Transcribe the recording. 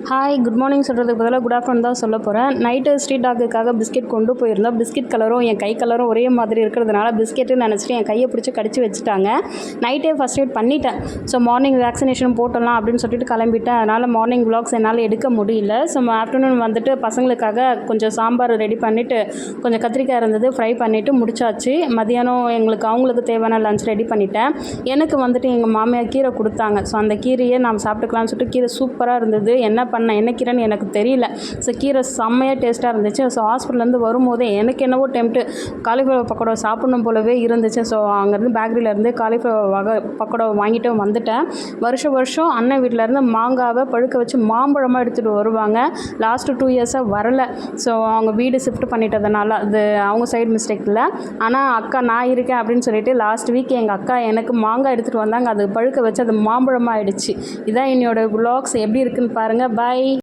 Hi good morning சொல்கிறதுக்கு பதிலாக good afternoon தான் சொல்ல போகிறேன். நைட்டு ஸ்ட்ரீட் டாக்குக்காக பிஸ்கெட் கொண்டு போயிருந்தோம். பிஸ்கெட் கலரும் என் கை கலரும் ஒரே மாதிரி இருக்கிறதுனால பிஸ்கெட்டுன்னு நினச்சிட்டு என் கையை பிடிச்சி கடிச்சு வச்சுட்டாங்க. நைட்டே ஃபஸ்ட் எய்ட் பண்ணிட்டேன். ஸோ மார்னிங் வேக்சினேஷன் போட்டலாம் அப்படின்னு சொல்லிட்டு கிளம்பிட்டேன். அதனால் மார்னிங் விலாக்ஸ் என்னால் எடுக்க முடியல. ஸோ ஆஃப்டர்நூன் வந்துட்டு பசங்களுக்காக கொஞ்சம் சாம்பார் ரெடி பண்ணிவிட்டு கொஞ்சம் கத்திரிக்காய் இருந்தது ஃப்ரை பண்ணிவிட்டு முடிச்சாச்சு. மதியானம் அவங்களுக்கு தேவையான லஞ்ச் ரெடி பண்ணிட்டேன். எனக்கு வந்துட்டு எங்கள் மாமியார் கீரை கொடுத்தாங்க. ஸோ அந்த கீரையை நான் சாப்பிட்டுக்கலாம்னு சொல்லிட்டு கீரை சூப்பராக இருந்தது. என்ன கீரைன்னு எனக்கு தெரியல. ஸோ கீரை செம்மையாக டேஸ்ட்டாக இருந்துச்சு. ஸோ ஹாஸ்பிட்டல்லேருந்து வரும்போதே எனக்கு என்னவோ டெம்ப்ட்டு காலிஃப்ளவர் பக்கோடா சாப்பிடணும் போலவே இருந்துச்சு. ஸோ அங்கேருந்து பேக்கரியிலேருந்து காலிஃப்ளவர் பக்கோடா வாங்கிட்டு வந்துட்டேன். வருஷம் அண்ணன் வீட்டிலேருந்து மாங்காவை பழுக்க வச்சு மாம்பழமாக எடுத்துகிட்டு வருவாங்க. லாஸ்ட்டு 2 இயர்ஸாக வரலை. ஸோ அவங்க வீடு ஷிஃப்ட் பண்ணிட்டதுனால அது அவங்க சைடு மிஸ்டேக் இல்லை. ஆனால் அக்கா நான் இருக்கேன் அப்படின்னு சொல்லிட்டு லாஸ்ட் வீக் எங்கள் அக்கா எனக்கு மாங்காய் எடுத்துகிட்டு வந்தாங்க. அது பழுக்க வச்சு அது மாம்பழமாக ஆயிடுச்சு. இதான் என்னோடய விலாக்ஸ் எப்படி இருக்குன்னு பாருங்கள். பாய்.